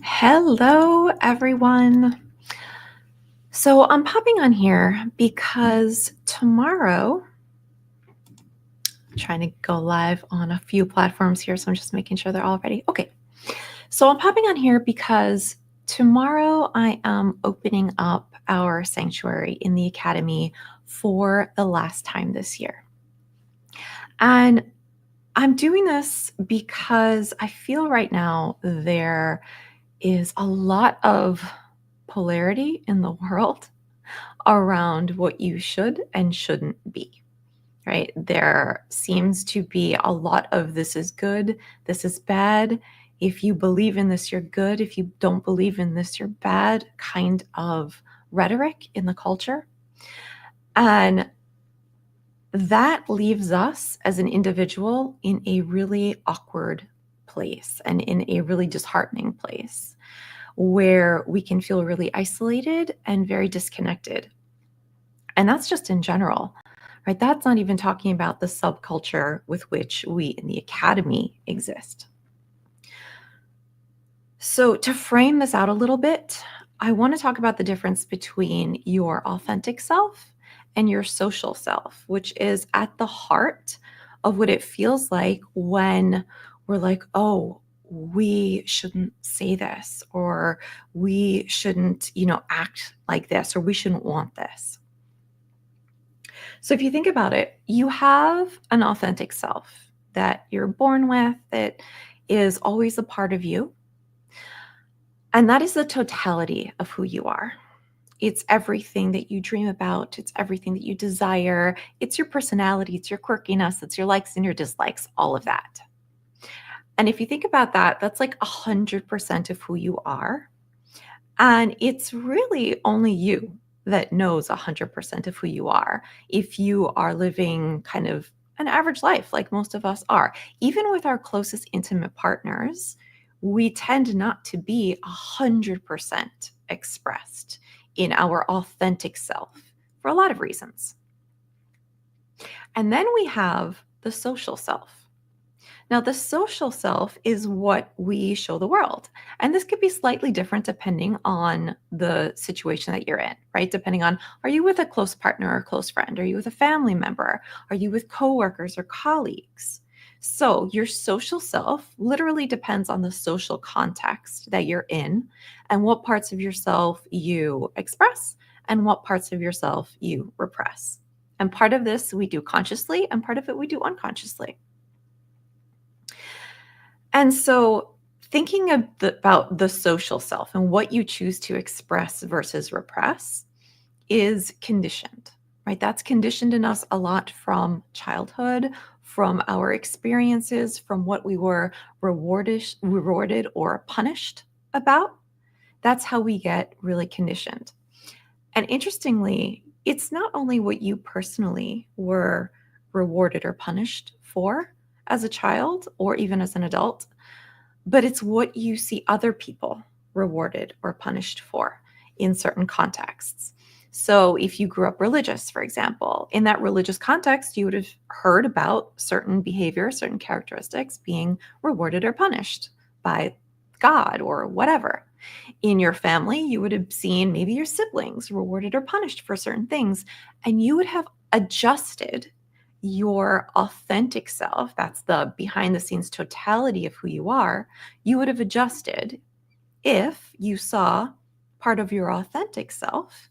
Hello, everyone. So I'm popping on here because tomorrow, I'm trying to go live on a few platforms here, so I'm just making sure they're all ready. Okay. So I'm popping on here because tomorrow I am opening up our sanctuary in the academy for the last time this year. And I'm doing this because I feel right now there is a lot of polarity in the world around what you should and shouldn't be, right? There seems to be a lot of this is good, this is bad. If you believe in this, you're good. If you don't believe in this, you're bad kind of rhetoric in the culture. And that leaves us as an individual in a really awkward place and in a really disheartening place where we can feel really isolated and very disconnected. And that's just in general, right? That's not even talking about the subculture with which we in the academy exist. So, to frame this out a little bit, I want to talk about the difference between your authentic self and your social self, which is at the heart of what it feels like when we're like, oh, we shouldn't say this, or we shouldn't, act like this, or we shouldn't want this. So if you think about it, you have an authentic self that you're born with, that is always a part of you. And that is the totality of who you are. It's everything that you dream about, it's everything that you desire, it's your personality, it's your quirkiness, it's your likes and your dislikes, all of that. And if you think about that, that's like 100% of who you are. And it's really only you that knows 100% of who you are. If you are living kind of an average life, like most of us are, even with our closest intimate partners, we tend not to be 100% expressed in our authentic self for a lot of reasons. And then we have the social self. Now, the social self is what we show the world. And this could be slightly different depending on the situation that you're in, right? Depending on, are you with a close partner or close friend? Are you with a family member? Are you with coworkers or colleagues? So, your social self literally depends on the social context that you're in and what parts of yourself you express and what parts of yourself you repress. And part of this we do consciously, and part of it we do unconsciously. And so thinking about the social self and what you choose to express versus repress is conditioned, right? That's conditioned in us a lot from childhood, from our experiences, from what we were rewarded or punished about. That's how we get really conditioned. And interestingly, it's not only what you personally were rewarded or punished for as a child or even as an adult, but it's what you see other people rewarded or punished for in certain contexts. So, if you grew up religious, for example, in that religious context, you would have heard about certain behavior, certain characteristics being rewarded or punished by God or whatever. In your family, you would have seen maybe your siblings rewarded or punished for certain things, and you would have adjusted your authentic self, that's the behind the scenes totality of who you are, you would have adjusted if you saw part of your authentic self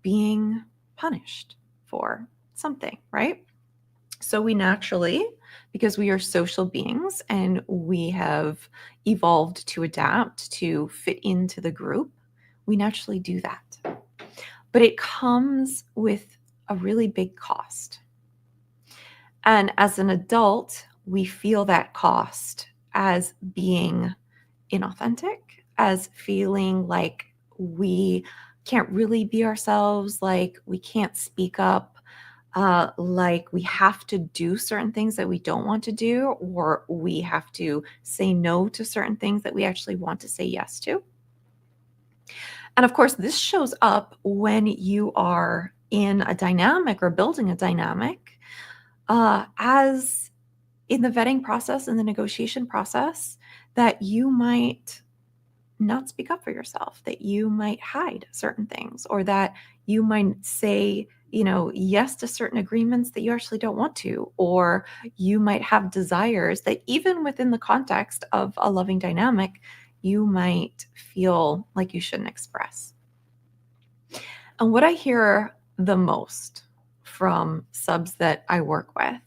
being punished for something, right? So we naturally, because we are social beings and we have evolved to adapt to fit into the group, we naturally do that. But it comes with a really big cost. And as an adult, we feel that cost as being inauthentic, as feeling like we can't really be ourselves, like we can't speak up, like we have to do certain things that we don't want to do, or we have to say no to certain things that we actually want to say yes to. And of course, this shows up when you are in a dynamic or building a dynamic as in the vetting process, in the negotiation process, that you might not speak up for yourself, that you might hide certain things, or that you might say, yes to certain agreements that you actually don't want to, or you might have desires that even within the context of a loving dynamic, you might feel like you shouldn't express. And what I hear the most from subs that I work with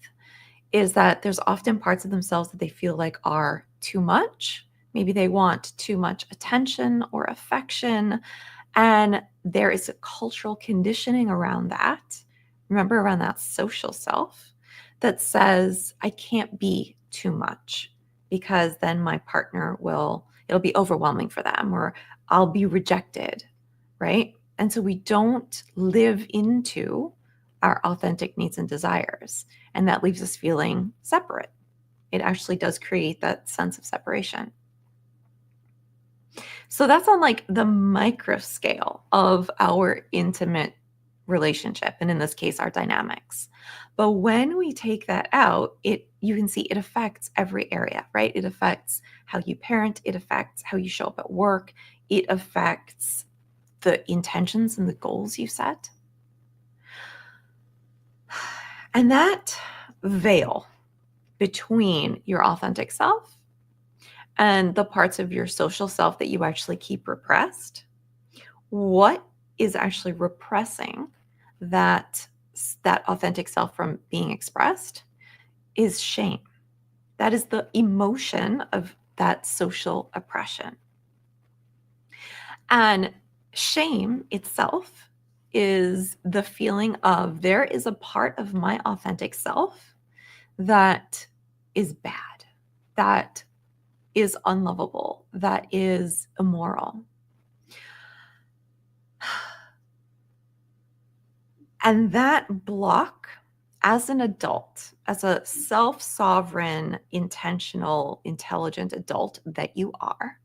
is that there's often parts of themselves that they feel like are too much. Maybe they want too much attention or affection. And there is a cultural conditioning around that. Remember, around that social self that says, I can't be too much because then my partner it'll be overwhelming for them, or I'll be rejected, right? And so we don't live into our authentic needs and desires. And that leaves us feeling separate. It actually does create that sense of separation. So that's on like the micro scale of our intimate relationship, and in this case, our dynamics. But when we take that out, you can see it affects every area, right? It affects how you parent, it affects how you show up at work, it affects the intentions and the goals you set. And that veil between your authentic self and the parts of your social self that you actually keep repressed, what is actually repressing that authentic self from being expressed is shame. That is the emotion of that social oppression. And shame itself is the feeling of there is a part of my authentic self that is bad, that is unlovable, that is immoral. And that block, as an adult, as a self-sovereign, intentional, intelligent adult that you are,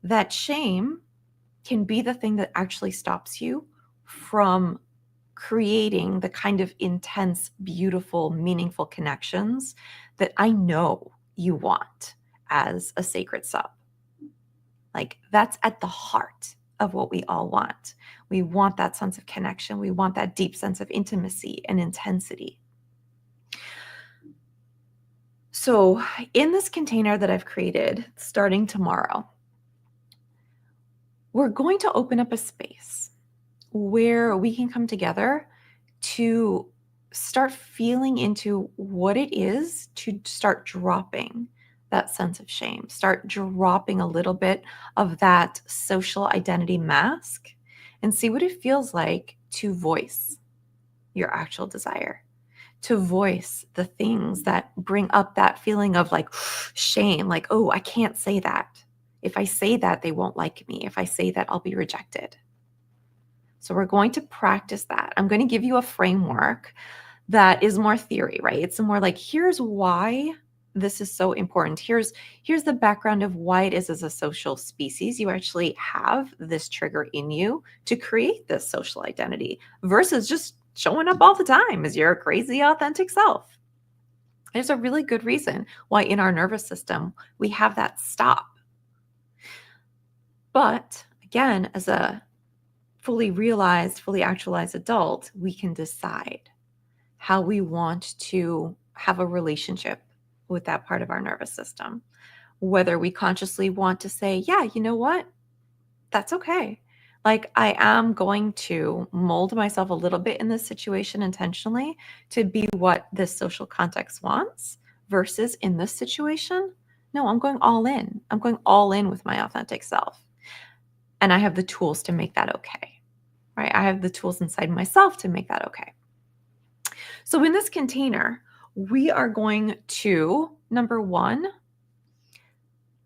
that shame can be the thing that actually stops you from creating the kind of intense, beautiful, meaningful connections that I know you want as a sacred sub. Like, that's at the heart of what we all want. We want that sense of connection. We want that deep sense of intimacy and intensity. So in this container that I've created starting tomorrow, we're going to open up a space where we can come together to start feeling into what it is to start dropping that sense of shame, start dropping a little bit of that social identity mask, and see what it feels like to voice your actual desire, to voice the things that bring up that feeling of like shame, like, oh, I can't say that. If I say that, they won't like me. If I say that, I'll be rejected. So we're going to practice that. I'm going to give you a framework that is more theory, right? It's more like, here's why this is so important. Here's the background of why it is, as a social species, you actually have this trigger in you to create this social identity versus just showing up all the time as your crazy authentic self. There's a really good reason why in our nervous system we have that stop. But again, as a fully realized, fully actualized adult, we can decide how we want to have a relationship with that part of our nervous system. Whether we consciously want to say, yeah, you know what? That's okay. Like, I am going to mold myself a little bit in this situation intentionally to be what this social context wants, versus in this situation, no, I'm going all in. I'm going all in with my authentic self. And I have the tools to make that okay, right? I have the tools inside myself to make that okay. So in this container, we are going to, number one,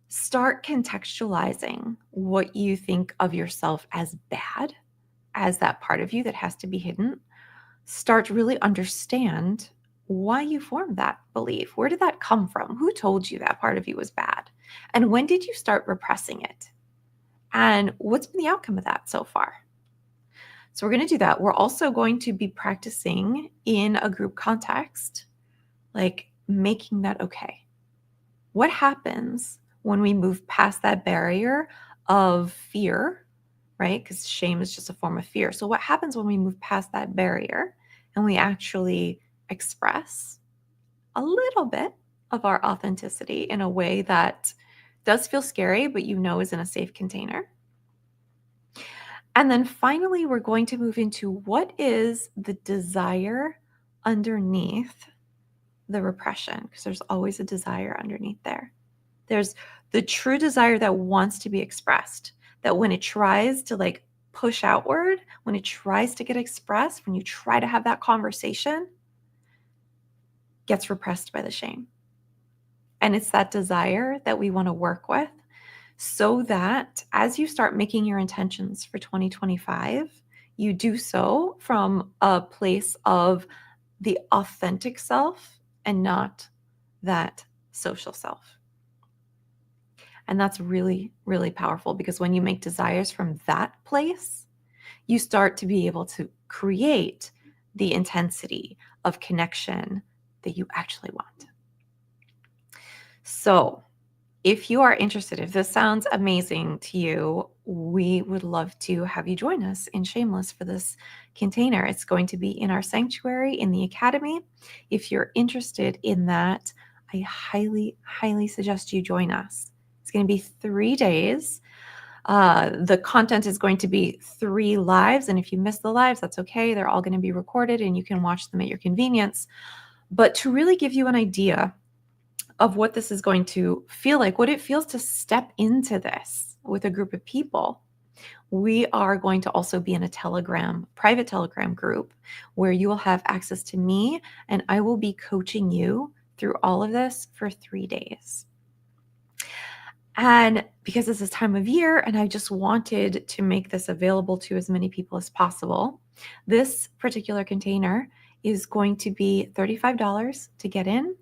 start contextualizing what you think of yourself as bad, as that part of you that has to be hidden. Start to really understand why you formed that belief. Where did that come from? Who told you that part of you was bad? And when did you start repressing it? And what's been the outcome of that so far? So we're going to do that. We're also going to be practicing in a group context, like making that okay. What happens when we move past that barrier of fear, right? Because shame is just a form of fear. So, what happens when we move past that barrier and we actually express a little bit of our authenticity in a way that does feel scary, but you know is in a safe container? And then finally, we're going to move into what is the desire underneath the repression, because there's always a desire underneath there. There's the true desire that wants to be expressed, that when it tries to like push outward, when it tries to get expressed, when you try to have that conversation, gets repressed by the shame. And it's that desire that we want to work with so that as you start making your intentions for 2025, you do so from a place of the authentic self and not that social self. And that's really, really powerful, because when you make desires from that place, you start to be able to create the intensity of connection that you actually want. So, if you are interested, if this sounds amazing to you, we would love to have you join us in Shameless for this container. It's going to be in our sanctuary in the academy. If you're interested in that, I highly, highly suggest you join us. It's going to be 3 days. The content is going to be 3 lives. And if you miss the lives, that's okay. They're all going to be recorded and you can watch them at your convenience. But to really give you an idea of what this is going to feel like, what it feels to step into this with a group of people, we are going to also be in a private Telegram group where you will have access to me, and I will be coaching you through all of this for 3 days. And because it's this time of year and I just wanted to make this available to as many people as possible, this particular container is going to be $35 to get in.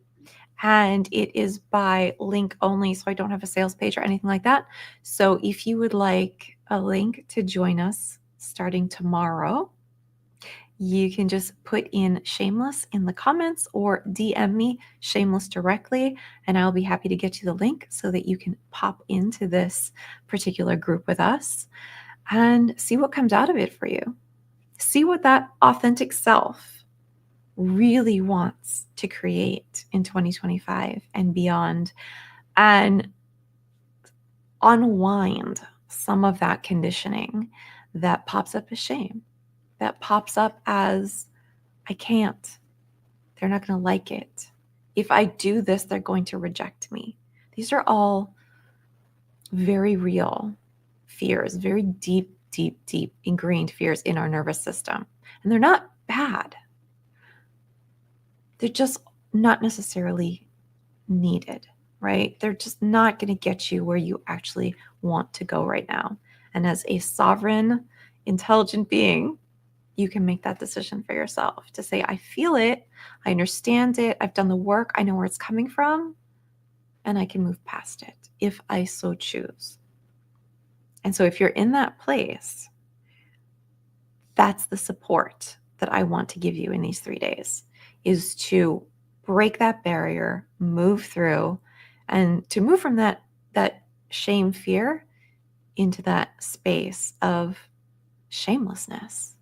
And it is by link only, so I don't have a sales page or anything like that. So if you would like a link to join us starting tomorrow, you can just put in Shameless in the comments or DM me Shameless directly, and I'll be happy to get you the link so that you can pop into this particular group with us and see what comes out of it for you. See what that authentic self really wants to create in 2025 and beyond, and unwind some of that conditioning that pops up as shame, that pops up as I can't, they're not going to like it. If I do this, they're going to reject me. These are all very real fears, very deep, deep, deep ingrained fears in our nervous system. And they're not bad. They're just not necessarily needed, right? They're just not going to get you where you actually want to go right now. And as a sovereign, intelligent being, you can make that decision for yourself to say, I feel it, I understand it, I've done the work, I know where it's coming from, and I can move past it if I so choose. And so if you're in that place, that's the support that I want to give you in these 3 days, is to break that barrier, move through, and to move from that shame, fear into that space of shamelessness,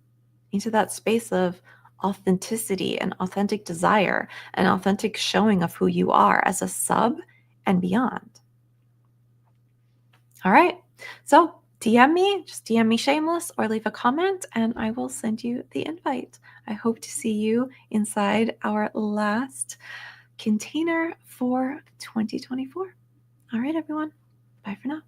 into that space of authenticity and authentic desire and authentic showing of who you are as a sub and beyond. All right. So just DM me Shameless or leave a comment and I will send you the invite. I hope to see you inside our last container for 2024. All right, everyone. Bye for now.